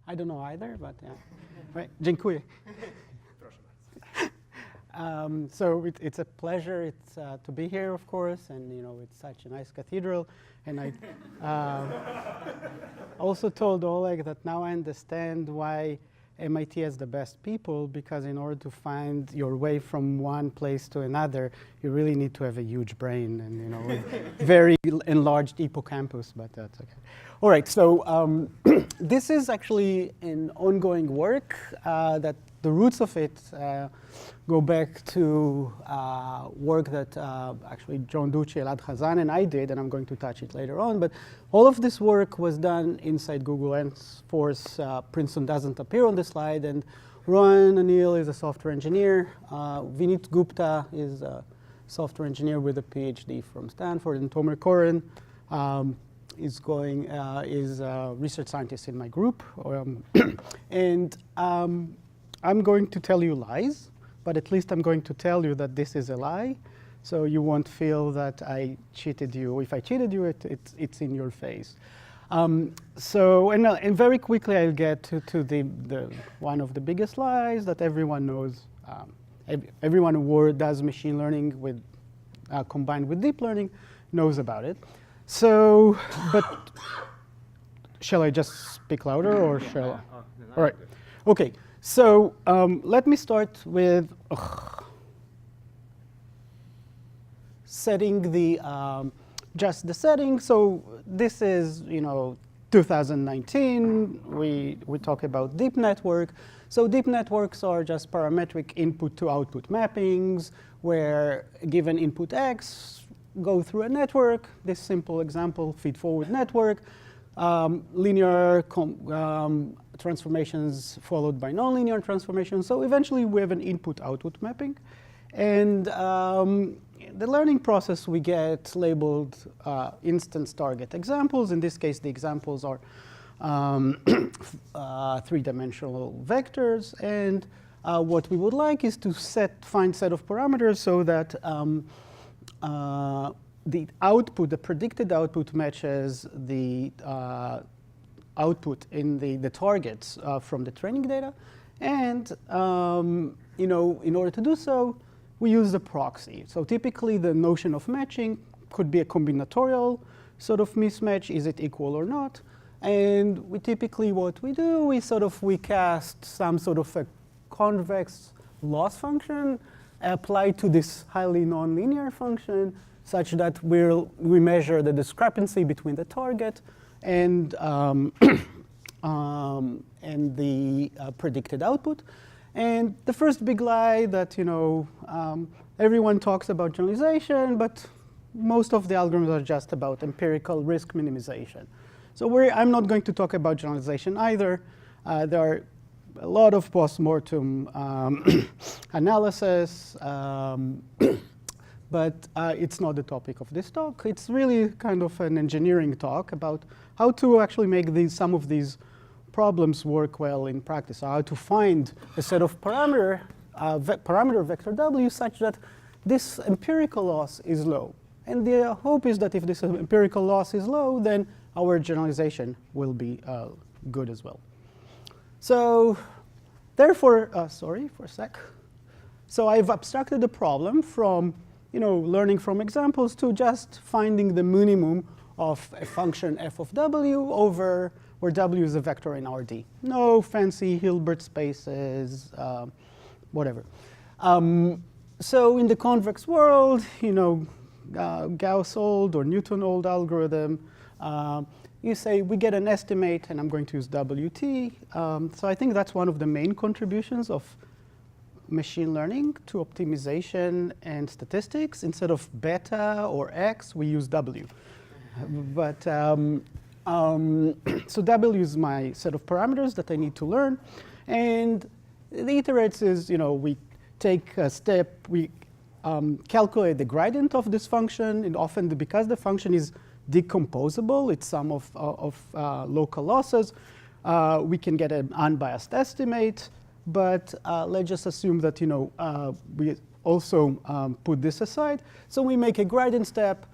I don't know either, but yeah. Right. Dziękuję. So it's a pleasure to be here, of course, and it's such a nice cathedral. And I also told Oleg that now I understand why MIT has the best people, because in order to find your way from one place to another, you really need to have a huge brain and a very enlarged hippocampus. But that's okay. All right. So this is actually an ongoing work that the roots of it go back to work that actually John Ducci, Elad Hazan, and I did, and I'm going to touch it later on. But all of this work was done inside Google, and henceforth Princeton doesn't appear on the slide. And Rohan Anil is a software engineer. Vinit Gupta is a software engineer with a PhD from Stanford, and Tomer Koren is a research scientist in my group. And I'm going to tell you lies, but at least I'm going to tell you that this is a lie, so you won't feel that I cheated you. If I cheated you, it's in your face. And very quickly I'll get to the one of the biggest lies that everyone knows. Everyone who does machine learning with combined with deep learning knows about it. So, but shall I just speak louder, or shall I? All right. Okay. So let me start with setting just the setting. So this is 2019. We talk about deep network. So deep networks are just parametric input to output mappings, where given input X go through a network. This simple example, feed-forward network, linear transformations followed by nonlinear transformations. So eventually we have an input-output mapping. And the learning process we get labeled instance target examples. In this case, the examples are three-dimensional vectors. And what we would like is to find set of parameters so that the output, the predicted output, matches the output in the targets from the training data. And in order to do so, we use the proxy. So typically the notion of matching could be a combinatorial sort of mismatch. Is it equal or not? And typically what we do is we cast some sort of a convex loss function applied to this highly nonlinear function, such that we measure the discrepancy between the target and the predicted output. And the first big lie that everyone talks about generalization, but most of the algorithms are just about empirical risk minimization. So I'm not going to talk about generalization either. There are a lot of post-mortem analysis, but it's not the topic of this talk. It's really kind of an engineering talk about how to actually make some of these problems work well in practice, how to find a set of parameter vector W such that this empirical loss is low. And the hope is that if this empirical loss is low, then our generalization will be good as well. So therefore, sorry for a sec. So I've abstracted the problem from learning from examples to just finding the minimum of a function f of W over where W is a vector in RD. No fancy Hilbert spaces, whatever. So in the convex world, Gauss-old or Newton-old algorithm, you say we get an estimate, and I'm going to use WT. So I think that's one of the main contributions of machine learning to optimization and statistics. Instead of beta or X, we use W. But so W is my set of parameters that I need to learn. And the iterates is, we take a step, we calculate the gradient of this function, and often because the function is decomposable, it's sum of local losses, we can get an unbiased estimate. But let's just assume that we also put this aside. So we make a gradient step.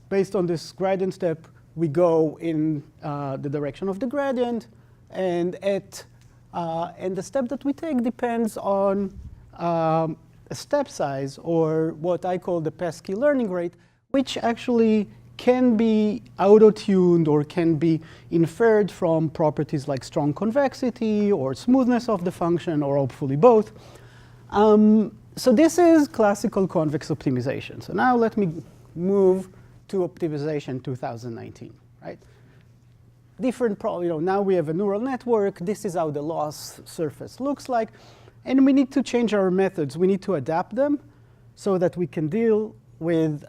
Based on this gradient step, we go in the direction of the gradient. And the step that we take depends on a step size, or what I call the pesky learning rate, which actually can be auto-tuned or can be inferred from properties like strong convexity or smoothness of the function, or hopefully both. So this is classical convex optimization. So now let me move to optimization 2019, right? Different problem, now we have a neural network. This is how the loss surface looks like. And we need to change our methods. We need to adapt them so that we can deal with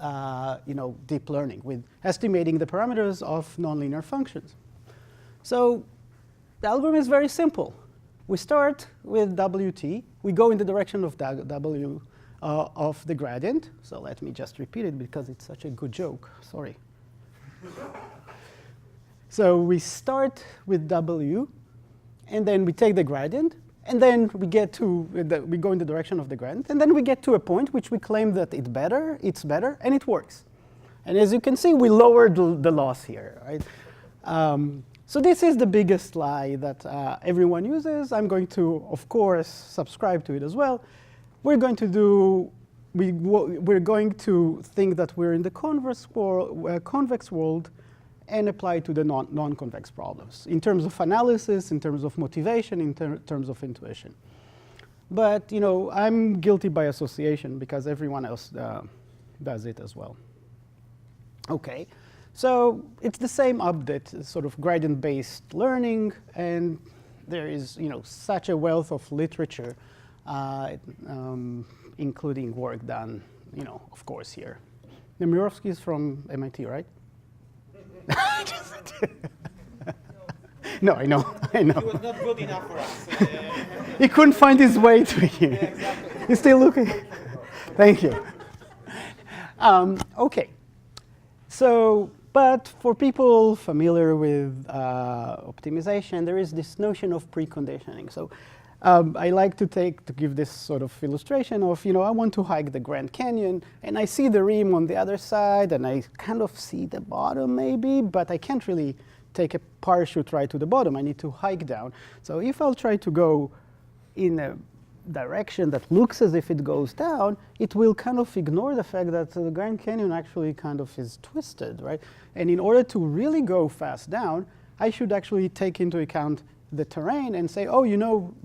deep learning, with estimating the parameters of nonlinear functions. So the algorithm is very simple. We start with WT. We go in the direction of W of the gradient. So let me just repeat it because it's such a good joke. Sorry. So we start with W, and then we take the gradient, and then we we go in the direction of the gradient, and then we get to a point which we claim that it's better, and it works. And as you can see, we lowered the loss here, right? So this is the biggest lie that everyone uses. I'm going to, of course, subscribe to it as well. We're going to think that we're in the convex world and apply it to the non-convex problems in terms of analysis, in terms of motivation, in terms of intuition. But I'm guilty by association because everyone else does it as well. Okay, so it's the same update, sort of gradient-based learning, and there is such a wealth of literature, including work done, of course, here. Nemirovsky is from MIT, right? No, I know. He was not good enough for us. He couldn't find his way to here. Yeah, exactly. He's still looking. Thank you. OK. So, but for people familiar with optimization, there is this notion of preconditioning. So I like to give this sort of illustration of, I want to hike the Grand Canyon, and I see the rim on the other side, and I kind of see the bottom maybe, but I can't really take a parachute right to the bottom. I need to hike down. So if I'll try to go in a direction that looks as if it goes down, it will kind of ignore the fact that the Grand Canyon actually kind of is twisted, right? And in order to really go fast down, I should actually take into account the terrain and say, oh,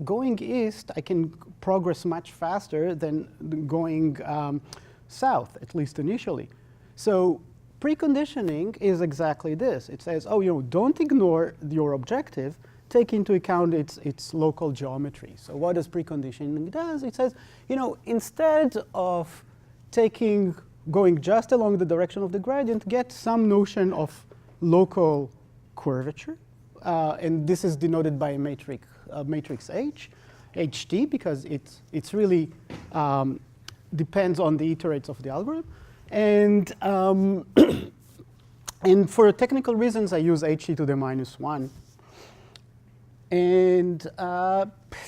going east, I can progress much faster than going south, at least initially. So preconditioning is exactly this. It says, oh, don't ignore your objective. Take into account its local geometry. So what does preconditioning does? It says, instead of going just along the direction of the gradient, get some notion of local curvature. And this is denoted by a matrix H, HT, because it's really depends on the iterates of the algorithm. And and for technical reasons, I use HT to the -1. And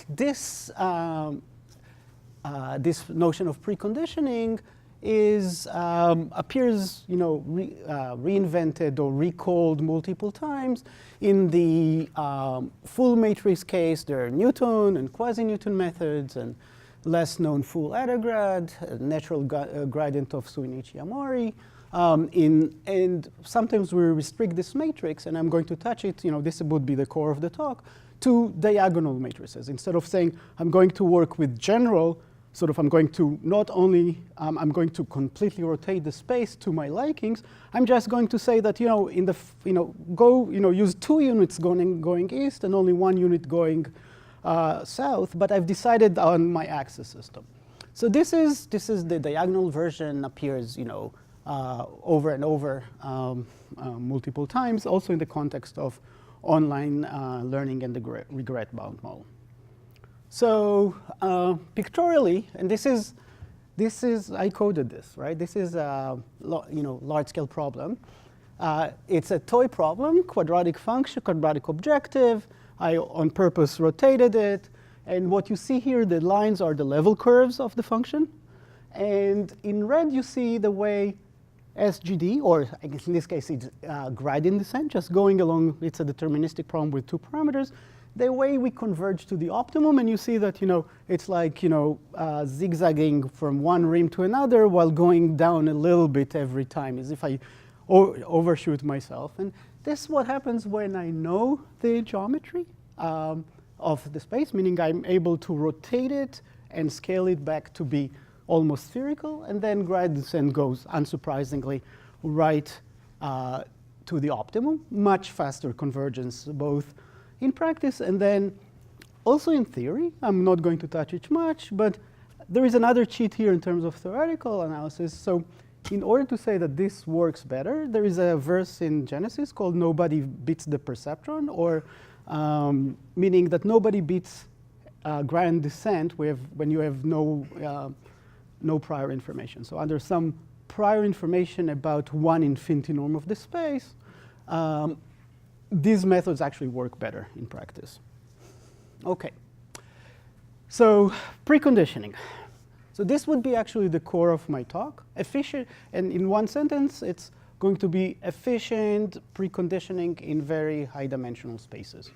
this notion of preconditioning appears, reinvented or recalled multiple times. In the full matrix case, there are Newton and quasi-Newton methods, and less known full AdaGrad, natural gradient of Suinichi-Amori. And sometimes we restrict this matrix, and I'm going to touch it, this would be the core of the talk, to diagonal matrices. Instead of saying I'm going to work with general, I'm going to not only, I'm going to completely rotate the space to my likings. I'm just going to say that, use 2 units going east and only 1 unit going south, but I've decided on my axis system. So this is the diagonal version, appears, over and over multiple times, also in the context of online learning and the regret-bound model. So pictorially, and this is I coded this, right? This is a large-scale problem. It's a toy problem, quadratic function, quadratic objective. I on purpose rotated it, and what you see here, the lines are the level curves of the function, and in red you see the way SGD, or I guess in this case it's gradient descent, just going along, it's a deterministic problem with two parameters. The way we converge to the optimum, and you see that, it's like, zigzagging from one rim to another while going down a little bit every time, as if I overshoot myself. And this is what happens when I know the geometry of the space, meaning I'm able to rotate it and scale it back to be almost spherical, and then gradient descent goes, unsurprisingly, right to the optimum. Much faster convergence, both in practice and then also in theory. I'm not going to touch it much, but there is another cheat here in terms of theoretical analysis. So in order to say that this works better, there is a verse in Genesis called "Nobody beats the perceptron," or meaning that nobody beats gradient descent when you have no prior information. So under some prior information about one infinity norm of the space, these methods actually work better in practice. Okay, so preconditioning. So this would be actually the core of my talk. Efficient, and in one sentence, it's going to be efficient preconditioning in very high dimensional spaces.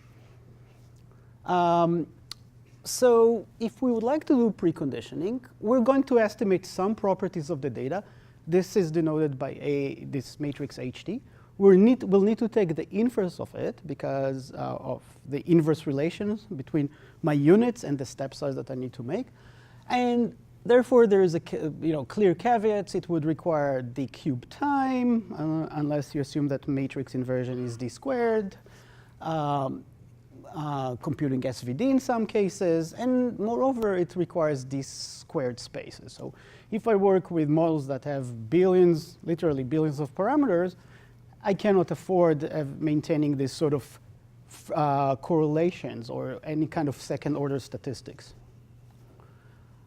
So if we would like to do preconditioning, we're going to estimate some properties of the data. This is denoted by this matrix HT. We'll need to take the inverse of it because of the inverse relations between my units and the step size that I need to make. And therefore, there is a clear caveats. It would require d cubed time, unless you assume that matrix inversion is d squared. Computing SVD in some cases, and moreover, it requires these squared spaces. So if I work with models that have billions, literally billions of parameters, I cannot afford maintaining this sort of correlations or any kind of second order statistics.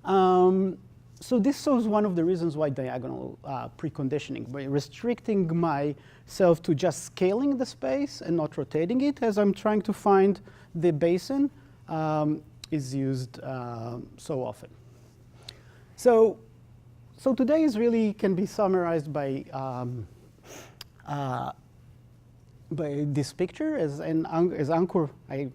So this is one of the reasons why diagonal preconditioning, by restricting myself to just scaling the space and not rotating it as I'm trying to find the basin, is used so often. So today can be summarized by this picture. As Ankur, I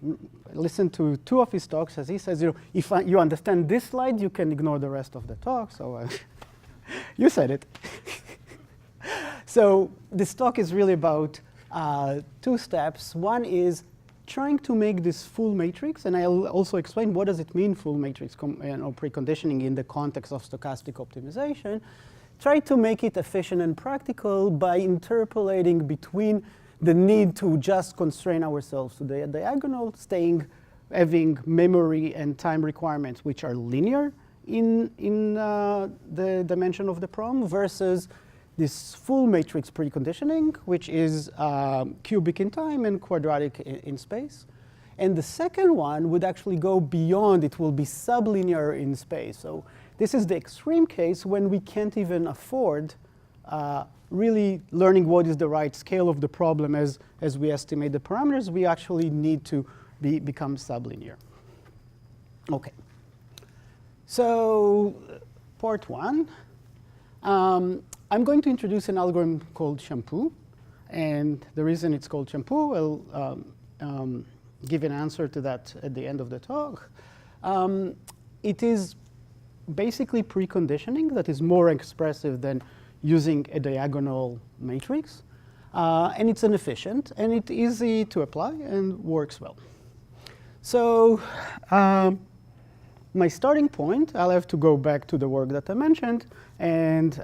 listened to two of his talks, as he says, if you understand this slide, you can ignore the rest of the talk. So you said it. So this talk is really about two steps. One is trying to make this full matrix, and I'll also explain what does it mean full matrix preconditioning in the context of stochastic optimization. Try to make it efficient and practical by interpolating between the need to just constrain ourselves to the diagonal, having memory and time requirements which are linear in the dimension of the problem, versus this full matrix preconditioning, which is cubic in time and quadratic in space. And the second one would actually go beyond. It will be sublinear in space. So this is the extreme case when we can't even afford really learning what is the right scale of the problem as we estimate the parameters. We actually need to become sublinear. OK. So part one. I'm going to introduce an algorithm called Shampoo. And the reason it's called Shampoo, I'll give an answer to that at the end of the talk. It is basically preconditioning that is more expressive than using a diagonal matrix. And it's inefficient, and it's easy to apply and works well. So my starting point, I'll have to go back to the work that I mentioned. And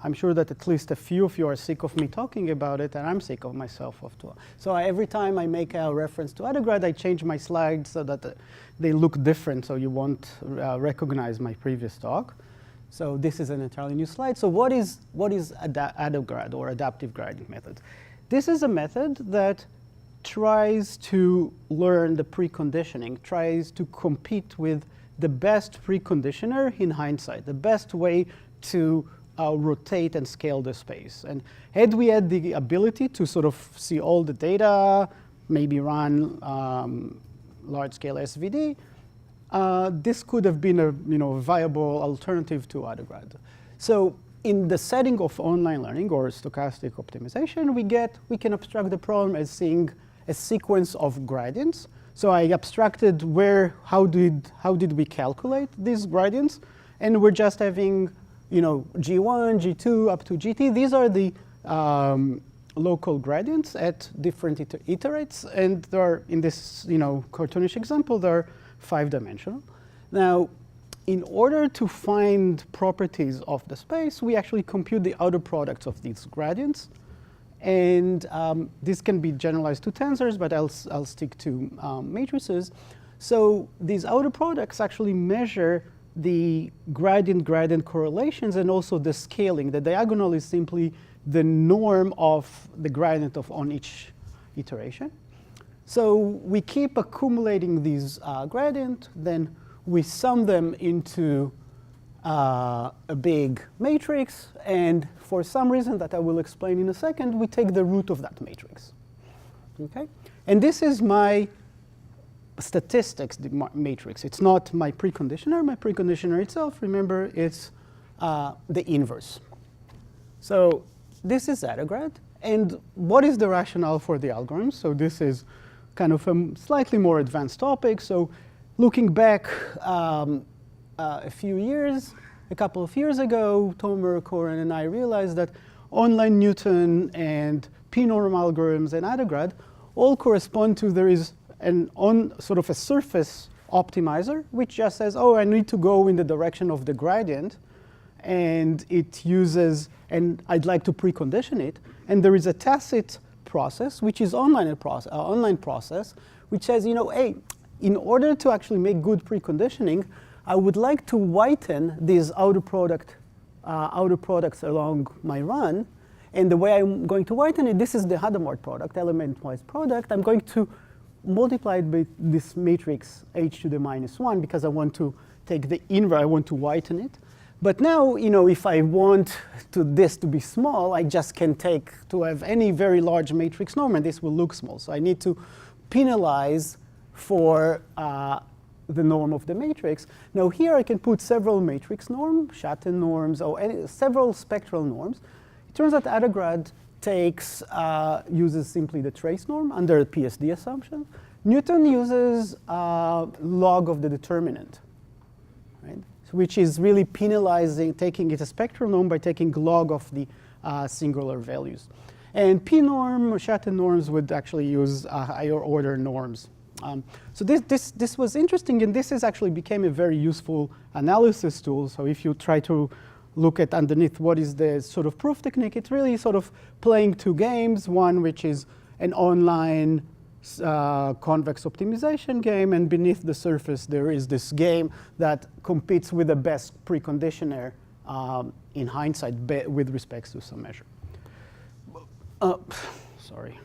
I'm sure that at least a few of you are sick of me talking about it, and I'm sick of myself. So every time I make a reference to AdaGrad, I change my slides so that they look different, so you won't recognize my previous talk. So this is an entirely new slide. So what is AdaGrad, or adaptive gradient method? This is a method that tries to learn the preconditioning, tries to compete with the best preconditioner in hindsight, the best way to rotate and scale the space. And had we had the ability to sort of see all the data, maybe run large-scale SVD, this could have been a viable alternative to AdaGrad. So in the setting of online learning or stochastic optimization, we can abstract the problem as seeing a sequence of gradients. So I abstracted how did we calculate these gradients, and we're just having, G1, G2 up to GT. These are the local gradients at different iterates, and there are, in this cartoonish example, they're 5-dimensional. Now, in order to find properties of the space, we actually compute the outer products of these gradients. And this can be generalized to tensors, but I'll stick to matrices. So these outer products actually measure the gradient-gradient correlations and also the scaling. The diagonal is simply the norm of the gradient on each iteration. So we keep accumulating these gradients, then we sum them into a big matrix, and for some reason that I will explain in a second, we take the root of that matrix. Okay? And this is my statistics matrix. It's not my preconditioner. My preconditioner itself, remember, it's the inverse. So this is AdaGrad. And what is the rationale for the algorithm? So this is kind of a slightly more advanced topic. So looking back a couple of years ago, Tomer, Koren, and I realized that online Newton and p-norm algorithms and AdaGrad all correspond to there is sort of a surface optimizer, which just says, oh, I need to go in the direction of the gradient, and it uses, and I'd like to precondition it. And there is a tacit process, which is online process, which says, hey, in order to actually make good preconditioning, I would like to whiten these outer products along my run. And the way I'm going to whiten it, this is the Hadamard product, element-wise product. I'm going to multiply it by this matrix h to the -1 because I want to take the inverse, I want to whiten it. But now, if I want this to be small, I just can to have any very large matrix norm, and this will look small. So I need to penalize for the norm of the matrix. Now here I can put several matrix norms, Schatten norms, or several spectral norms. It turns out AdaGrad uses simply the trace norm under a PSD assumption. Newton uses log of the determinant, right? Which is really penalizing, taking it a spectral norm by taking log of the singular values. And p-norm or Schatten norms would actually use higher order norms. So this was interesting, and this actually became a very useful analysis tool. So if you try to look at underneath what is the sort of proof technique, it's really sort of playing two games, one which is an online convex optimization game, and beneath the surface there is this game that competes with the best preconditioner in hindsight with respect to some measure. Sorry.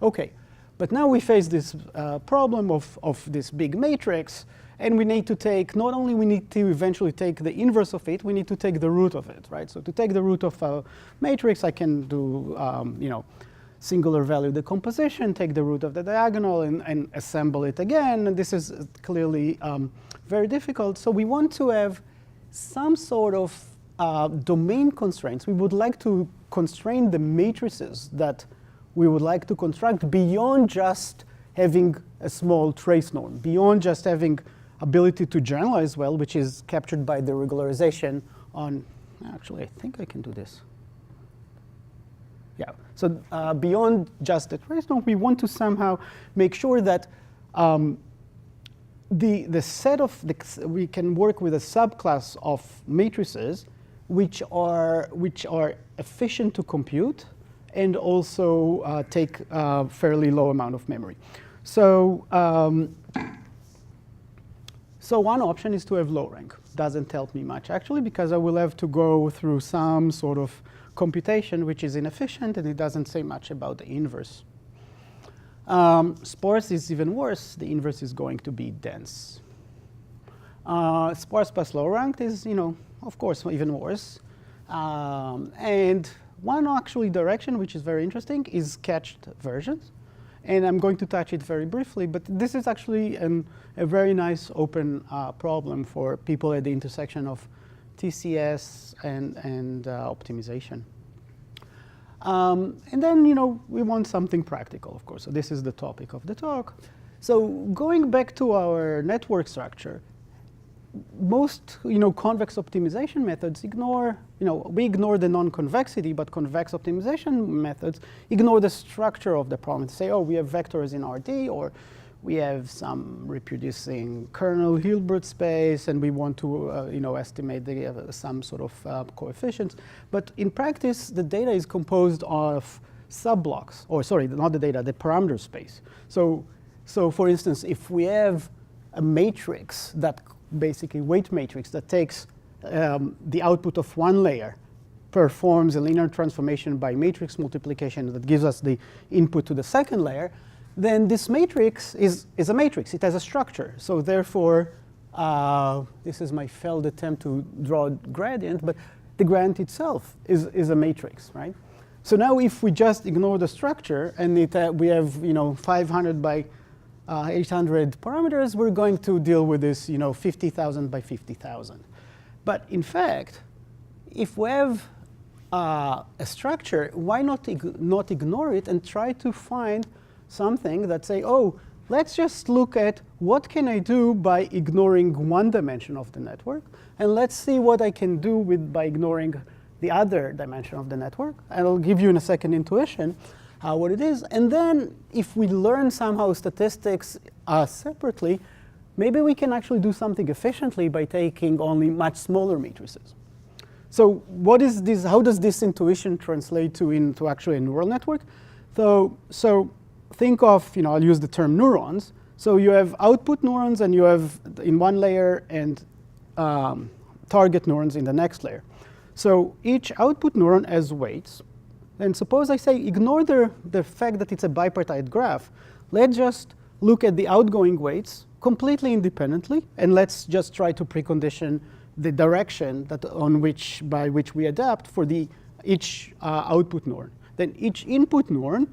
Okay, but now we face this problem of this big matrix, and we need to take, not only we need to eventually take the inverse of it, we need to take the root of it, right? So to take the root of a matrix, I can do, singular value decomposition, take the root of the diagonal and assemble it again. And this is clearly very difficult. So we want to have some sort of domain constraints. We would like to constrain the matrices that we would like to construct beyond just having a small trace norm, beyond just having ability to generalize well, which is captured by the regularization on, actually, I think I can do this. Yeah, so beyond just the trace norm, we want to somehow make sure that the set of, we can work with a subclass of matrices which are efficient to compute and also take a fairly low amount of memory. So, so one option is to have low rank. Doesn't help me much, actually, because I will have to go through some sort of computation which is inefficient, and it doesn't say much about the inverse. Sparse is even worse. The inverse is going to be dense. Sparse plus low ranked is, of course, even worse. And one actually direction which is very interesting is cached versions. And I'm going to touch it very briefly, but this is actually a very nice open problem for people at the intersection of TCS, and optimization. And then, you know, we want something practical, of course. So this is the topic of the talk. So going back to our network structure, most, you know, convex optimization methods ignore, you know, we ignore the non-convexity, but convex optimization methods ignore the structure of the problem. Say, oh, we have vectors in RD, or we have some reproducing kernel Hilbert space, and we want to, you know, estimate some sort of coefficients. But in practice, the data is composed of subblocks, or sorry, not the data, the parameter space. So for instance, if we have a matrix that basically weight matrix that takes the output of one layer, performs a linear transformation by matrix multiplication that gives us the input to the second layer, then this matrix is a matrix. It has a structure. So therefore, this is my failed attempt to draw a gradient, but the gradient itself is a matrix, right? So now if we just ignore the structure and we have, you know, 500 by 800 parameters, we're going to deal with this, you know, 50,000 by 50,000. But in fact, if we have a structure, why not ignore it and try to find something that say, oh, let's just look at what can I do by ignoring one dimension of the network, and let's see what I can do by ignoring the other dimension of the network. And I'll give you in a second intuition what it is. And then if we learn somehow statistics separately, maybe we can actually do something efficiently by taking only much smaller matrices. So what is this? How does this intuition translate into actually a neural network? So think of, you know, I'll use the term neurons. So you have output neurons, and you have in one layer, and target neurons in the next layer. So each output neuron has weights. And suppose I say ignore the fact that it's a bipartite graph. Let's just look at the outgoing weights completely independently, and let's just try to precondition the direction by which we adapt for each output neuron. Then each input neuron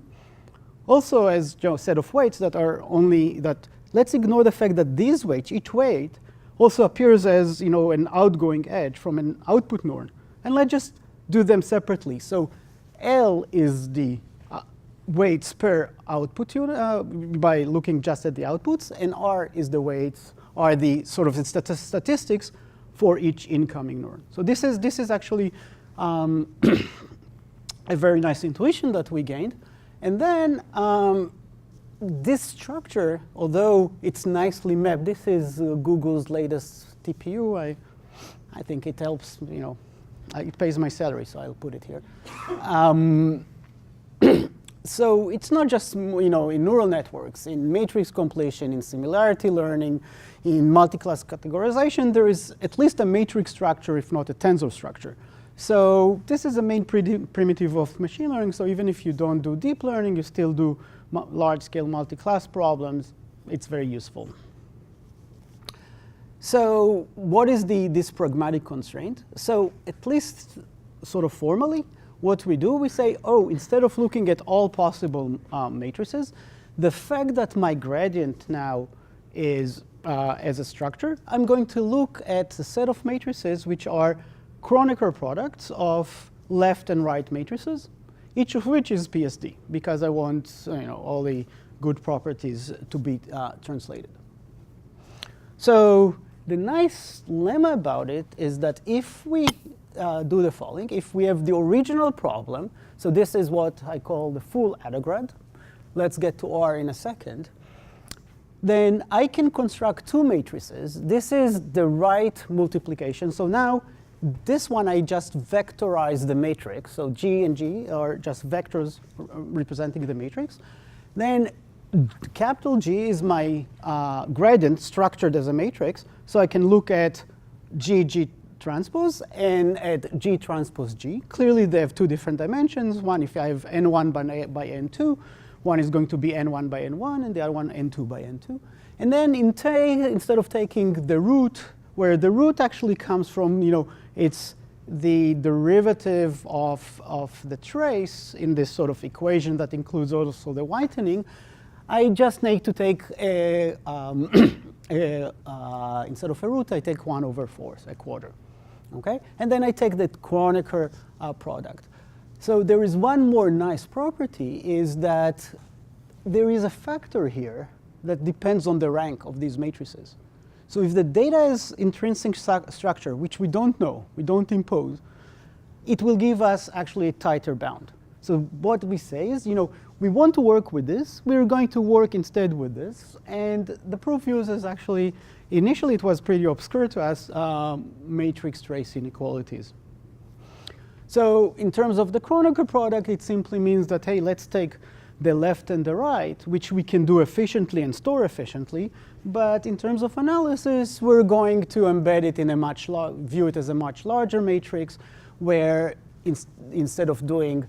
also has a set of weights that are only that. Let's ignore the fact that these weights, each weight, also appears as, you know, an outgoing edge from an output neuron, and let's just do them separately. So L is the weights per output unit by looking just at the outputs, and R is the weights, are the sort of statistics for each incoming neuron. So this is actually a very nice intuition that we gained. And then this structure, although it's nicely mapped, this is Google's latest TPU. I think it helps, you know, it pays my salary, so I'll put it here. So it's not just, you know, in neural networks, in matrix completion, in similarity learning, in multi-class categorization, there is at least a matrix structure, if not a tensor structure. So this is a main primitive of machine learning. So even if you don't do deep learning, you still do large-scale multi-class problems. It's very useful. So what is this pragmatic constraint? So at least sort of formally, what we do, we say, oh, instead of looking at all possible matrices, the fact that my gradient now is as a structure, I'm going to look at a set of matrices which are Kronecker products of left and right matrices, each of which is PSD, because I want, you know, all the good properties to be translated. So the nice lemma about it is that if we do the following, if we have the original problem, so this is what I call the full AdaGrad. Let's get to R in a second. Then I can construct two matrices. This is the right multiplication. So now this one, I just vectorize the matrix. So G and G are just vectors representing the matrix. Then capital G is my gradient structured as a matrix. So I can look at G transpose and at G transpose G. Clearly, they have two different dimensions. One, if I have N1 by N2, one is going to be N1 by N1, and the other one N2 by N2. And then in instead of taking the root, where the root actually comes from, you know, it's the derivative of the trace in this sort of equation that includes also the whitening, I just need to take instead of a root, I take 1/4, a quarter. Okay? And then I take the Kronecker product. So there is one more nice property, is that there is a factor here that depends on the rank of these matrices. So if the data is intrinsic structure, which we don't know, we don't impose, it will give us actually a tighter bound. So what we say is, we want to work with this. We're going to work instead with this. And the proof uses actually, initially it was pretty obscure to us, matrix trace inequalities. So in terms of the Kronecker product, it simply means that, hey, let's take the left and the right, which we can do efficiently and store efficiently. But in terms of analysis, we're going to embed it in a view it as a much larger matrix, where instead of doing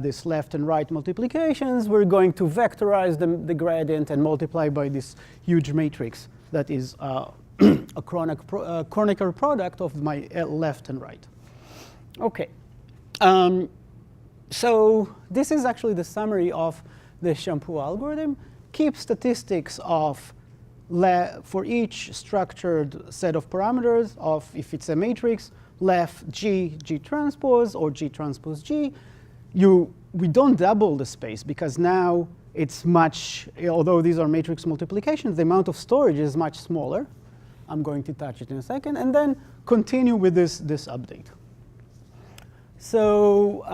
this left and right multiplications, we're going to vectorize the gradient and multiply by this huge matrix that is a Kronecker product of my left and right. OK. So this is actually the summary of the Shampoo algorithm. Keep statistics of for each structured set of parameters of, if it's a matrix, left G transpose or G transpose G. We don't double the space, because now it's much, although these are matrix multiplications, the amount of storage is much smaller. I'm going to touch it in a second, and then continue with this update. So,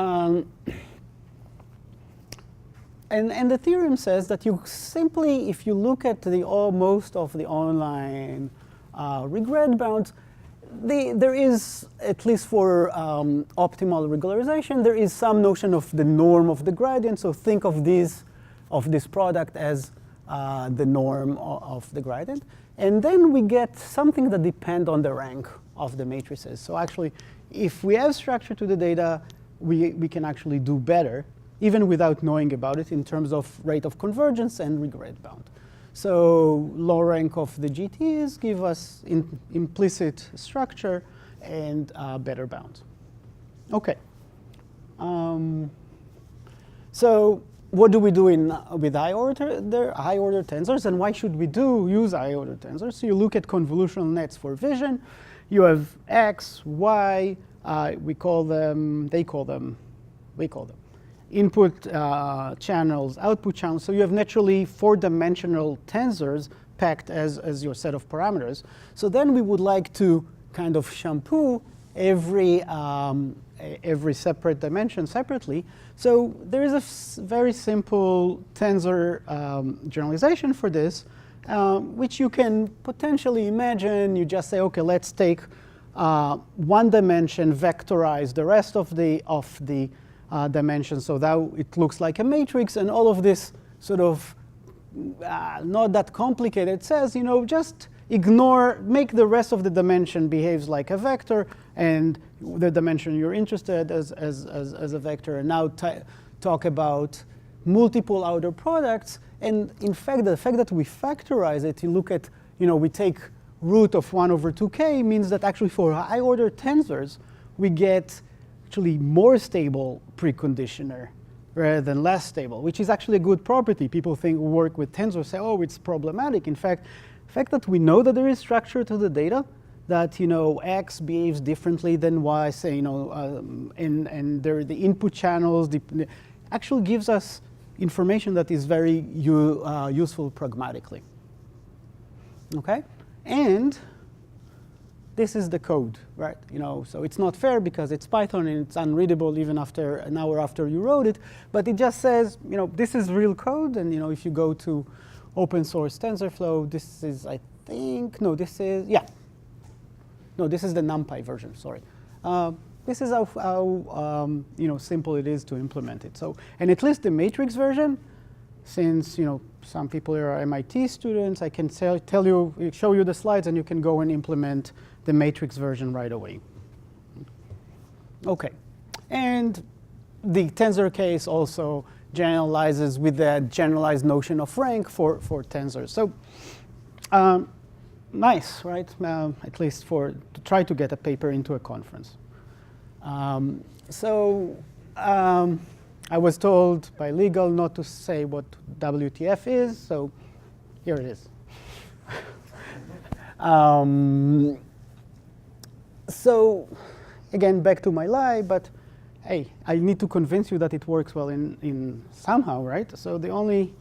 and the theorem says that you simply, if you look at most of the online regret bounds, there is, at least for optimal regularization, there is some notion of the norm of the gradient. So think of this product as the norm of the gradient. And then we get something that depends on the rank of the matrices. So actually, if we have structure to the data, we can actually do better, even without knowing about it, in terms of rate of convergence and regret bound. So low rank of the GTs give us implicit structure and better bounds. OK. So what do we do with high-order tensors, and why should we use high-order tensors? So you look at convolutional nets for vision. You have X, Y. We call them input channels, output channels. So you have naturally 4-dimensional tensors packed as your set of parameters. So then we would like to kind of shampoo every separate dimension separately. So there is a very simple tensor generalization for this, which you can potentially imagine. You just say, OK, let's take one dimension, vectorize the rest of the dimensions, so that it looks like a matrix, and all of this sort of not that complicated. It says, just make the rest of the dimension behaves like a vector, and the dimension you're interested as a vector, and now talk about multiple outer products. And in fact, the fact that we factorize it, you look at, we take root of 1 over 2k, means that actually for high-order tensors, we get actually more stable preconditioner rather than less stable, which is actually a good property. People work with tensors say, oh, it's problematic. In fact, the fact that we know that there is structure to the data, that X behaves differently than Y, say, and the input channels actually gives us information that is very useful pragmatically. Okay, and this is the code, right? So it's not fair because it's Python and it's unreadable even after an hour after you wrote it. But it just says, this is real code. And if you go to open source TensorFlow, this is, I think, no, this is, yeah. No, this is the NumPy version, sorry. This is how simple it is to implement it. So, and at least the matrix version, since some people are MIT students, I can show you the slides, and you can go and implement the matrix version right away. OK. And the tensor case also generalizes with the generalized notion of rank for tensors. So nice, right? At least to try to get a paper into a conference. I was told by legal not to say what WTF is, so here it is. So again, back to my lie, but hey, I need to convince you that it works well in somehow, right? So the only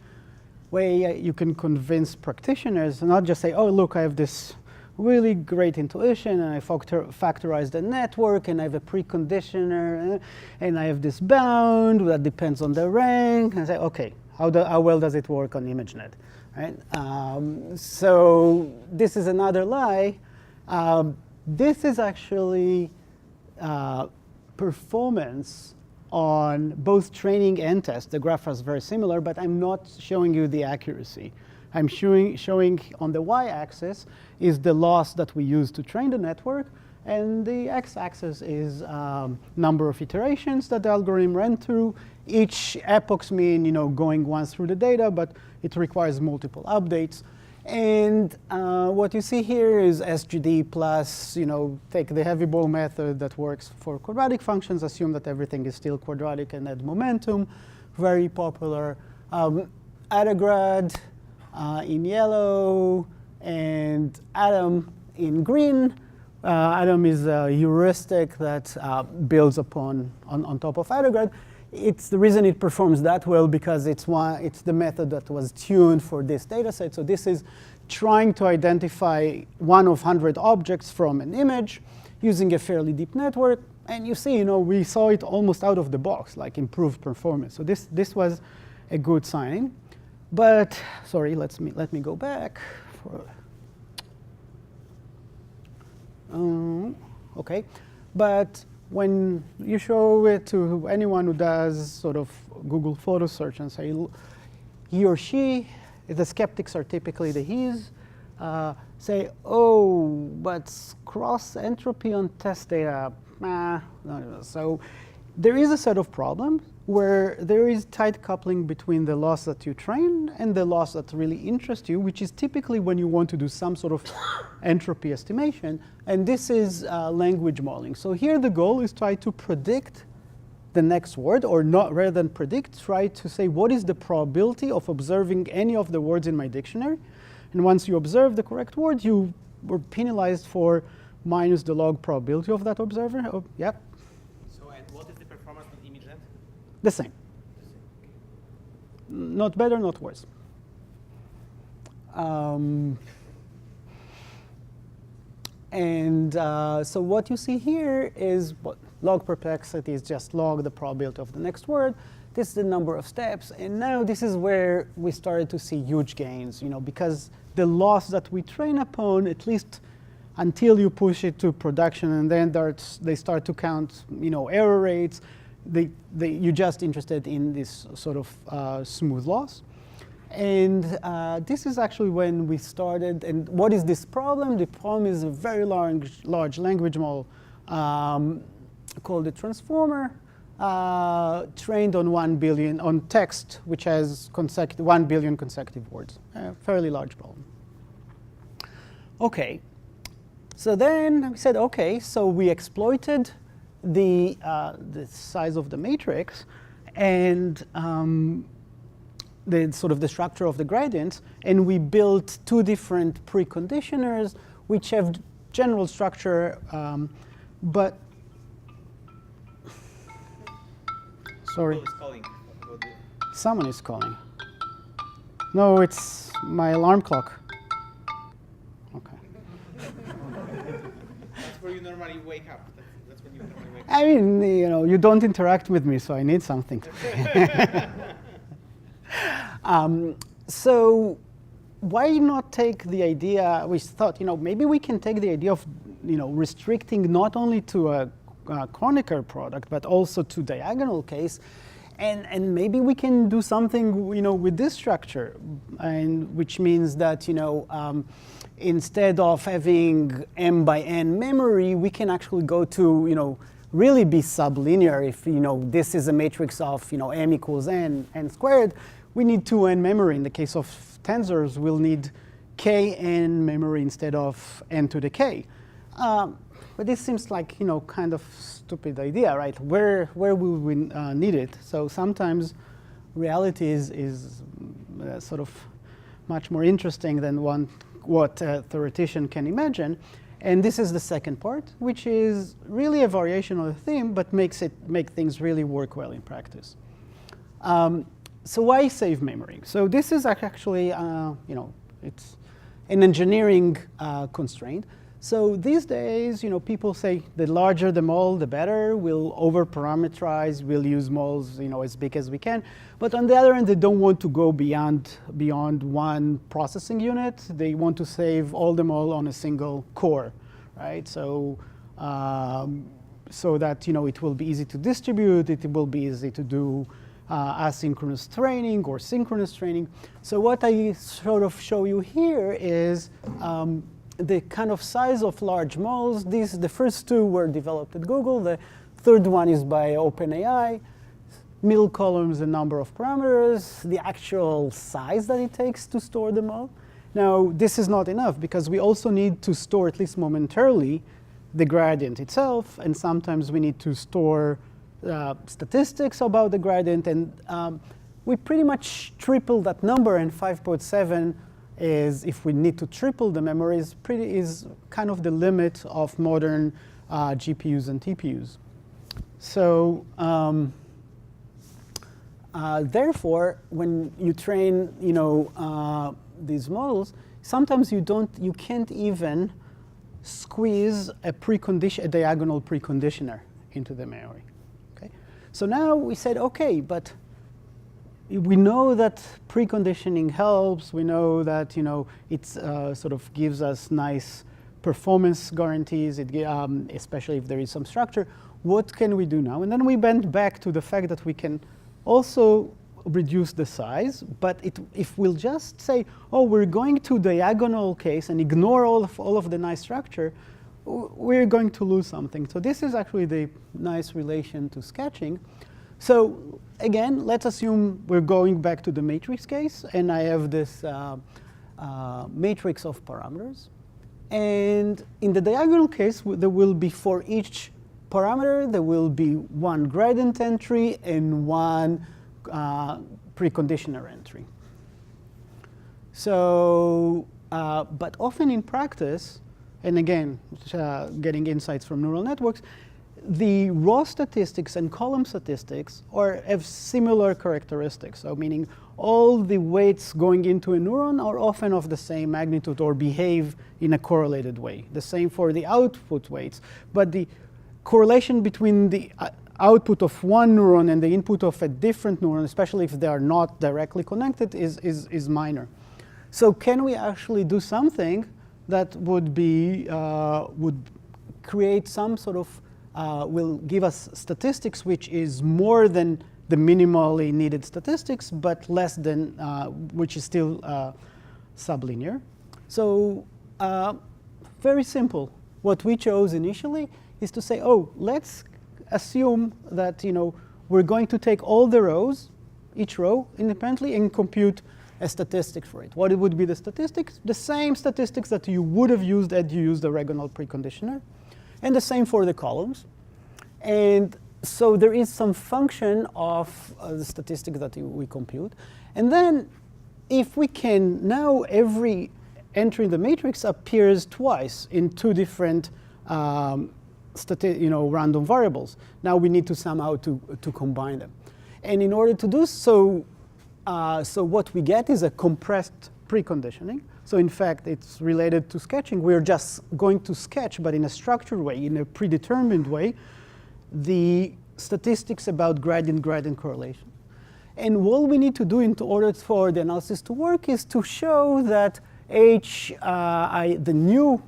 way you can convince practitioners, not just say, oh, look, I have this really great intuition, and I factorize the network, and I have a preconditioner, and I have this bound that depends on the rank, and say, okay, how well does it work on ImageNet, right? So this is another lie. This is actually performance on both training and test. The graph is very similar, but I'm not showing you the accuracy. I'm showing on the y-axis is the loss that we use to train the network, and the x-axis is number of iterations that the algorithm ran through. Each epochs mean going once through the data, but it requires multiple updates. And what you see here is SGD plus, take the heavy ball method that works for quadratic functions, assume that everything is still quadratic and add momentum, very popular. AdaGrad in yellow, and Adam in green. Adam is a heuristic that builds on top of AdaGrad. It's the reason it performs that well because it's the method that was tuned for this data set. So this is trying to identify one of 100 objects from an image using a fairly deep network. And you see, we saw it almost out of the box, like improved performance. So this was a good sign. But sorry, let me go back. Okay, but when you show it to anyone who does sort of Google photo search and say he or she, the skeptics are typically the he's, say, oh, but cross entropy on test data, no. So there is a set of problems where there is tight coupling between the loss that you train and the loss that really interests you, which is typically when you want to do some sort of entropy estimation. And this is language modeling. So here the goal is try to predict the next word, or not, rather than predict, try to say what is the probability of observing any of the words in my dictionary. And once you observe the correct word, you were penalized for minus the log probability of that observer. Oh, yep. And what is the performance on ImageNet? The same. Not better, not worse. So what you see here is what log perplexity is just log the probability of the next word. This is the number of steps. And now this is where we started to see huge gains, because the loss that we train upon, at least until you push it to production, and then they start to count, error rates. You're just interested in this sort of smooth loss. And this is actually when we started. And what is this problem? The problem is a very large language model called the transformer, trained on 1 billion, on text, which has 1 billion consecutive words. A fairly large problem. OK. So then we said, OK, so we exploited the size of the matrix and the sort of the structure of the gradients, and we built two different preconditioners which have general structure, but sorry, someone is calling. No, it's my alarm clock. Okay. That's where you normally wake up. That's when you normally wake up. I mean, you don't interact with me, so I need something. So why not take the idea, we thought, maybe we can take the idea of, restricting not only to a Kronecker product, but also to diagonal case, and maybe we can do something, with this structure, and which means that, instead of having m by n memory, we can actually go to, really be sublinear. If, this is a matrix of, m equals n squared, we need 2n memory. In the case of tensors, we'll need kn memory instead of n to the k. But this seems like, kind of stupid idea, right? Where will we need it? So sometimes reality is sort of much more interesting than what a theoretician can imagine. And this is the second part, which is really a variation on the theme, but make things really work well in practice. So why save memory? So this is actually, it's an engineering constraint. So these days, people say the larger the model, the better. We'll over-parameterize. We'll use models, as big as we can. But on the other hand, they don't want to go beyond one processing unit. They want to save all the model on a single core, right? So so that it will be easy to distribute. It will be easy to do asynchronous training or synchronous training. So what I sort of show you here is the kind of size of large models. The first two were developed at Google. The third one is by OpenAI. Middle column is the number of parameters, the actual size that it takes to store the model. Now, this is not enough because we also need to store, at least momentarily, the gradient itself. And sometimes we need to store statistics about the gradient. And we pretty much triple that number, and 5.7 is, if we need to triple the memory, is kind of the limit of modern GPUs and TPUs. So therefore, when you train these models, sometimes you can't even squeeze a diagonal preconditioner into the memory. Okay? So now we said, okay, but we know that preconditioning helps. We know that it sort of gives us nice performance guarantees, especially if there is some structure. What can we do now? And then we went back to the fact that we can also reduce the size. But if we'll just say, oh, we're going to diagonal case and ignore all of the nice structure, we're going to lose something. So this is actually the nice relation to sketching. So again, let's assume we're going back to the matrix case, and I have this matrix of parameters. And in the diagonal case, there will be, for each parameter, there will be one gradient entry and one preconditioner entry. So, but often in practice, and again, getting insights from neural networks, the raw statistics and column statistics have similar characteristics. So meaning all the weights going into a neuron are often of the same magnitude or behave in a correlated way. The same for the output weights. But the correlation between the output of one neuron and the input of a different neuron, especially if they are not directly connected, is minor. So can we actually do something that would create some sort of will give us statistics which is more than the minimally needed statistics, but less than, which is still sublinear. So very simple. What we chose initially is to say, oh, let's assume that we're going to take all the rows, each row independently, and compute a statistic for it. What would be the statistics? The same statistics that you would have used had you used the regional preconditioner. And the same for the columns. And so there is some function of the statistics that we compute. And then if we can, now every entry in the matrix appears twice in two different random variables. Now we need to somehow to combine them. And in order to do so, so what we get is a compressed preconditioning. So in fact, it's related to sketching. We're just going to sketch, but in a structured way, in a predetermined way, the statistics about gradient correlation. And all we need to do in order for the analysis to work is to show that the new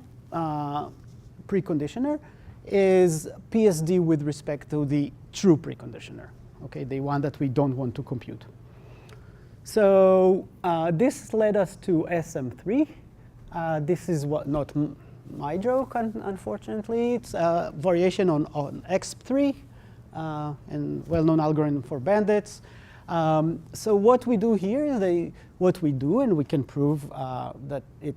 preconditioner is PSD with respect to the true preconditioner, okay, the one that we don't want to compute. So this led us to SM3. This is not my joke, unfortunately. It's a variation on EXP3, and well-known algorithm for bandits. So what we do here is what we do, and we can prove that it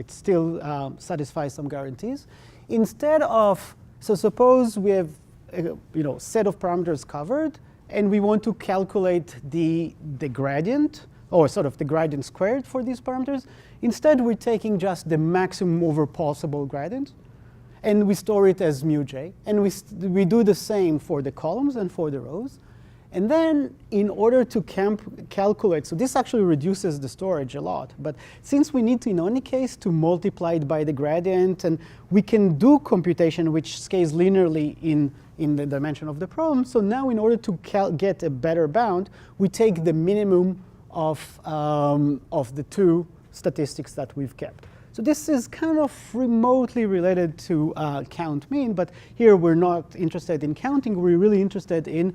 still satisfies some guarantees. Instead of, so suppose we have a set of parameters covered, and we want to calculate the gradient or sort of the gradient squared for these parameters. Instead, we're taking just the maximum over possible gradient, and we store it as mu j. And we do the same for the columns and for the rows. And then, in order to calculate, so this actually reduces the storage a lot. But since we need to, in any case, to multiply it by the gradient, and we can do computation which scales linearly in the dimension of the problem. So now, in order to get a better bound, we take the minimum of the two statistics that we've kept. So this is kind of remotely related to count mean. But here, we're not interested in counting. We're really interested in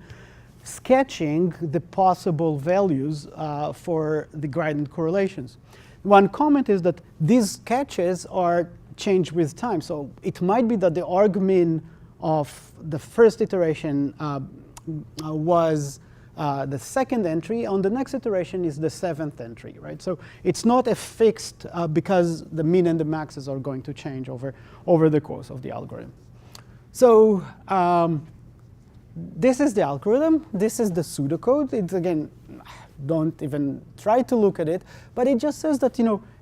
sketching the possible values for the gradient correlations. One comment is that these sketches are changed with time. So it might be that the argmin of the first iteration was the second entry. On the next iteration is the seventh entry, right? So it's not a fixed because the mean and the maxes are going to change over the course of the algorithm. So this is the algorithm. This is the pseudocode. It's, again, don't even try to look at it. But it just says that,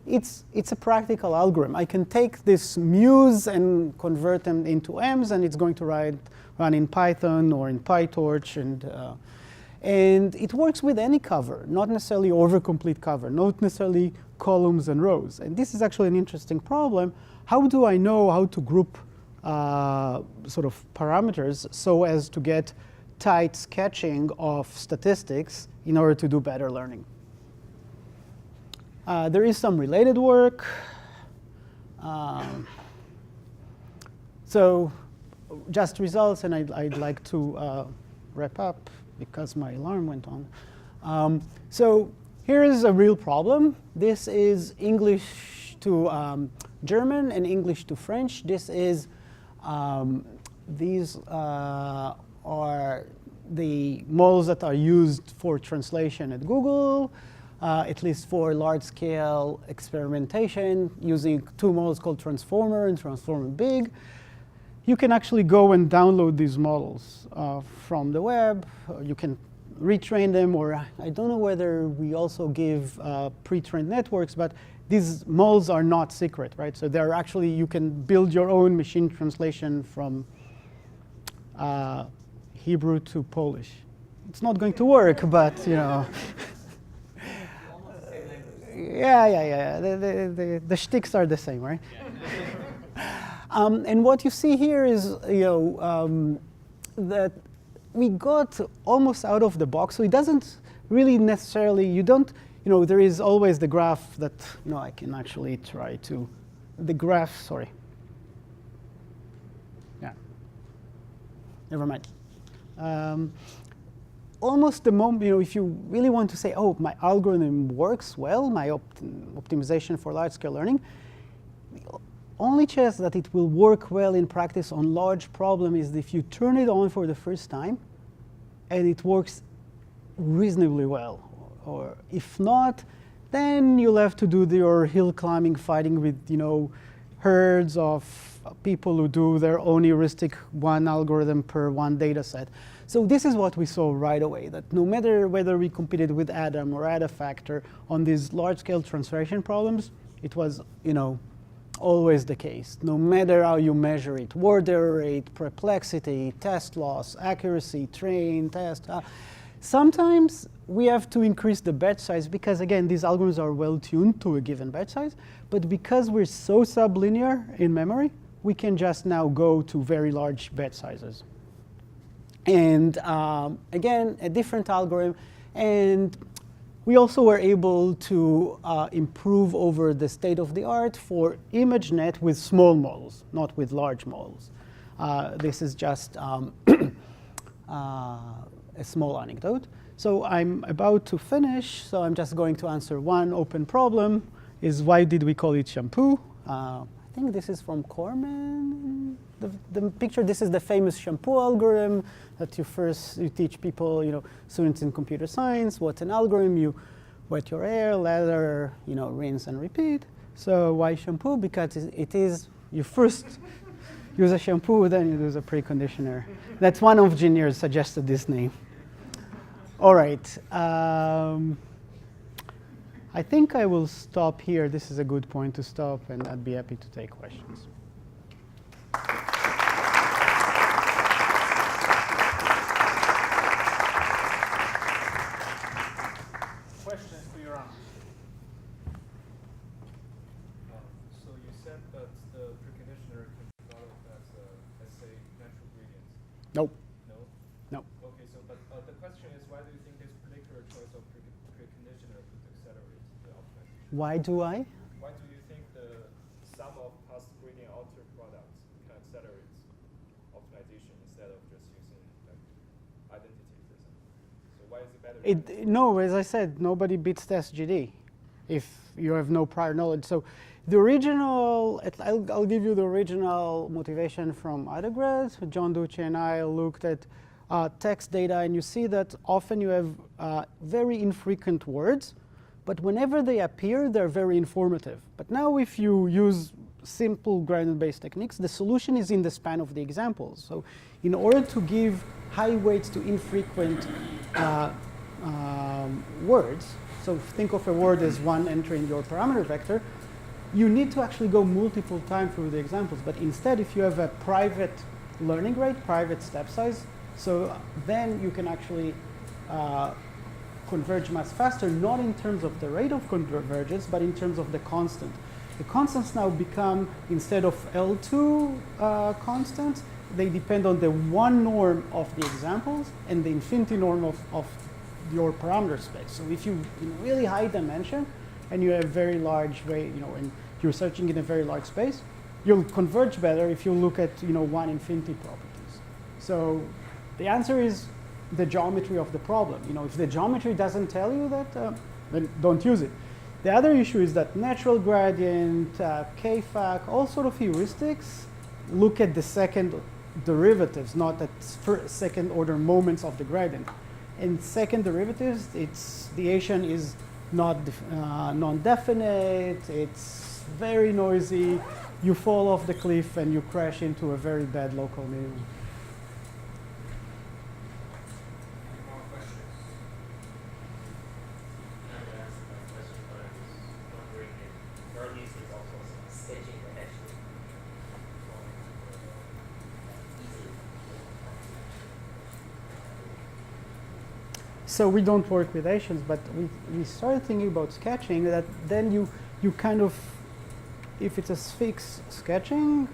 it's a practical algorithm. I can take these mu's and convert them into m's, and it's going to run in Python or in PyTorch. And it works with any cover, not necessarily overcomplete cover, not necessarily columns and rows. And this is actually an interesting problem. How do I know how to group sort of parameters so as to get tight sketching of statistics in order to do better learning? There is some related work. So just results, and I'd like to wrap up because my alarm went on. So here is a real problem. This is English to German and English to French. This is these are the models that are used for translation at Google, at least for large-scale experimentation, using two models called Transformer and Transformer Big. You can actually go and download these models from the web. You can retrain them, or I don't know whether we also give pre-trained networks, but these models are not secret, right? So they're actually, you can build your own machine translation from Hebrew to Polish. It's not going to work, but yeah. The shticks are the same, right? And what you see here is, that we got almost out of the box. So it doesn't really necessarily, there is always the graph that, I can actually try to, the graph, sorry. Yeah, never mind. Almost the moment, if you really want to say, oh, my algorithm works well, my optimization for large-scale learning, the only chance that it will work well in practice on large problem is if you turn it on for the first time, and it works reasonably well. Or if not, then you'll have to do your hill climbing, fighting with herds of people who do their own heuristic, one algorithm per one data set. So this is what we saw right away, that no matter whether we competed with Adam or Adafactor on these large-scale translation problems, it was always the case. No matter how you measure it, word error rate, perplexity, test loss, accuracy, train, test. Sometimes we have to increase the batch size because, again, these algorithms are well tuned to a given batch size. But because we're so sublinear in memory, we can just now go to very large batch sizes. And again, a different algorithm. And we also were able to improve over the state of the art for ImageNet with small models, not with large models. This is just a small anecdote. So I'm about to finish, so I'm just going to answer one open problem, is why did we call it Shampoo? I think this is from Corman. The picture, this is the famous Shampoo algorithm that you teach people, students in computer science, what's an algorithm? You wet your hair, lather, rinse and repeat. So why Shampoo? Because it is, you first use a shampoo, then you use a preconditioner. That's one engineer suggested this name. All right. I think I will stop here. This is a good point to stop, and I'd be happy to take questions. Questions to Yoram? So you said that the preconditioner can be thought of as, let's say, natural gradients. Nope. No? No. Okay, so but the question is, why do you think this particular choice of preconditioner could accelerate the optimization? Why do I? Why do you think the sum of past gradient altered products can accelerate optimization instead of just using like identity, for example? So why is it better? No, as I said, nobody beats the SGD if you have no prior knowledge. So the original, I'll give you the original motivation from AdaGrad. John Ducci and I looked at text data, and you see that often you have very infrequent words, but whenever they appear, they're very informative. But now if you use simple gradient-based techniques, the solution is in the span of the examples. So in order to give high weights to infrequent words, so think of a word as one entry in your parameter vector, you need to actually go multiple times through the examples. But instead, if you have a private learning rate, private step size, so then you can actually converge much faster, not in terms of the rate of convergence, but in terms of the constant. The constants now become, instead of L2 constants, they depend on the one norm of the examples and the infinity norm of your parameter space. So if you in really high dimension and you have very large rate, and you're searching in a very large space, you'll converge better if you look at one infinity properties. So the answer is the geometry of the problem. If the geometry doesn't tell you that, then don't use it. The other issue is that natural gradient, K-fac, all sort of heuristics look at the second derivatives, not at second order moments of the gradient. In second derivatives, the Asian is not non-definite, it's very noisy, you fall off the cliff and you crash into a very bad local minimum. Any more questions? I'm going to answer my question, but I was wondering if your use is also some sketching that actually easy. So we don't work with Asians, but we started thinking about sketching, that then you kind of, if it's a fixed sketching,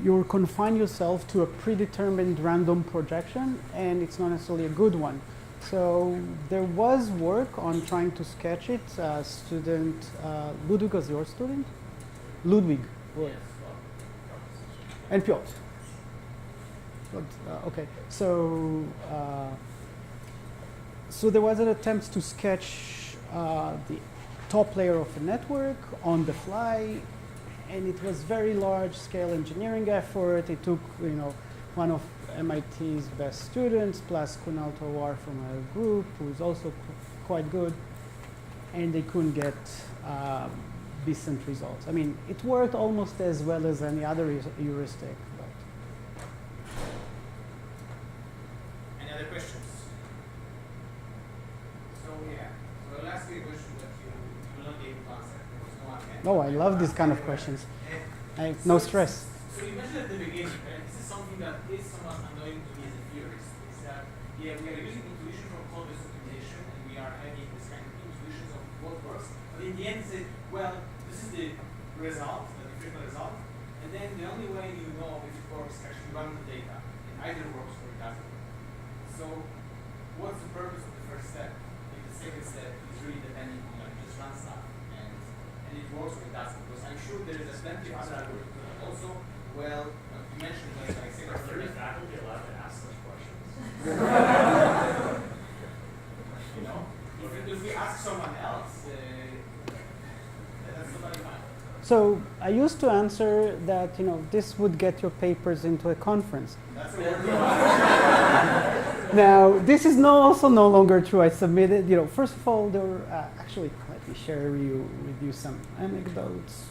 you confine yourself to a predetermined random projection, and it's not necessarily a good one. So there was work on trying to sketch it. Student Ludwig was your student? Ludwig. Yes, And Piotr. Okay, so there was an attempt to sketch the top layer of a network on the fly, and it was very large scale engineering effort. It took one of MIT's best students plus Kunal Tawar from our group, who is also quite good, and they couldn't get decent results. I mean, it worked almost as well as any other heuristic. Any other questions? So I'll ask you a question that you will not be able to answer because no one can. No, I love these kind of questions. No stress. So you mentioned at the beginning, and this is something that is somewhat annoying to me as a theorist, is that we are using intuition from Convex Optimization, and we are having this kind of intuitions of what works. But in the end, say, well, this is the result, the differential result, and then the only way you know if it works is actually run the data. It either works or it doesn't work. So what's the purpose of the first step? If the second step is really depending on like just run stuff and it works or it doesn't. Because I'm sure there is plenty of other algorithms. Also, well, you mentioned that like second Are the faculty allowed to ask such questions? if we ask someone else, that's totally fine. So I used to answer that this would get your papers into a conference. That's a word. Now this is also no longer true. I submitted. First of all, there were actually, let me share with you some anecdotes.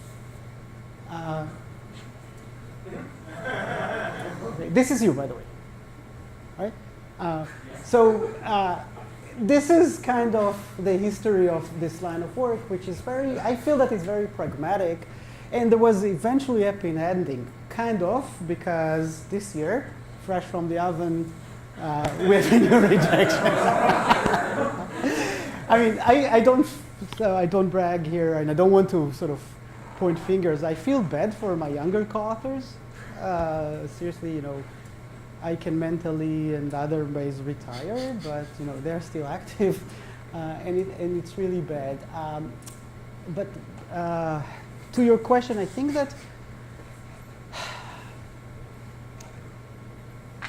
This is you, by the way, right? this is kind of the history of this line of work, which is very, I feel that it's very pragmatic. And there was eventually a happy ending, kind of, because this year, fresh from the oven, we have a new rejection. I mean, I don't brag here, and I don't want to sort of point fingers. I feel bad for my younger co-authors. Seriously, you know, I can mentally and other ways retire, but you know they're still active, and it's really bad. But to your question, I think that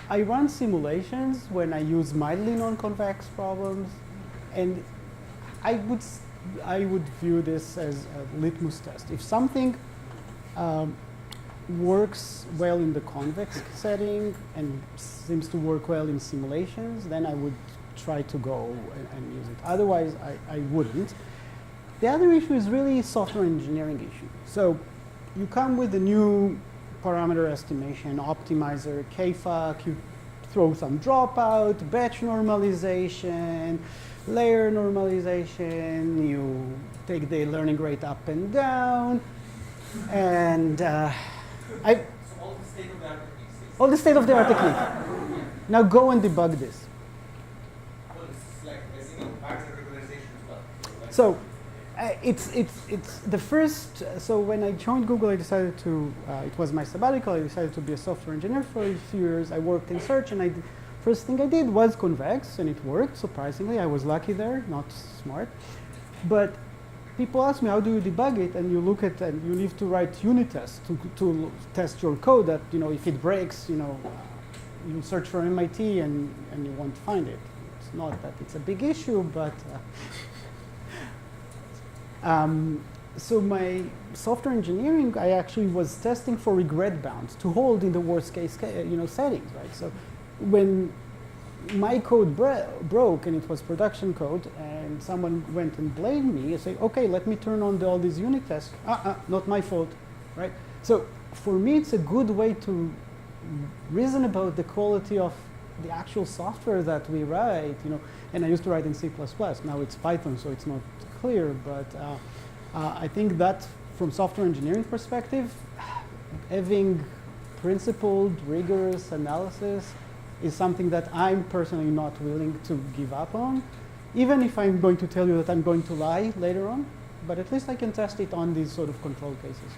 I run simulations when I use mildly non-convex problems, and I would view this as a litmus test. If something works well in the convex setting and seems to work well in simulations, then I would try to go and use it. Otherwise, I wouldn't. The other issue is really software engineering issue. So you come with a new parameter estimation, optimizer, KFAC, you throw some dropout, batch normalization, layer normalization, you take the learning rate up and down, and So all the state-of-the-art techniques. all the state-of-the-art technique. Now go and debug this. Well, it's like a single pattern regularization as well. So it's the first. So when I joined Google, I decided to. It was my sabbatical. I decided to be a software engineer for a few years. I worked in search, and first thing I did was convex, and it worked. Surprisingly, I was lucky there, not smart. But people ask me, how do you debug it? And you look at, and you need to write unit tests to test your code. That if it breaks, you search for MIT and you won't find it. It's not that it's a big issue, but. So my software engineering, I actually was testing for regret bounds to hold in the worst case, settings, right? So when my code broke and it was production code, and someone went and blamed me, I say, okay, let me turn on all these unit tests. Not my fault, right? So for me, it's a good way to reason about the quality of the actual software that we write, And I used to write in C++. Now it's Python, so it's not clear, but I think that from software engineering perspective, having principled, rigorous analysis is something that I'm personally not willing to give up on, even if I'm going to tell you that I'm going to lie later on, but at least I can test it on these sort of control cases.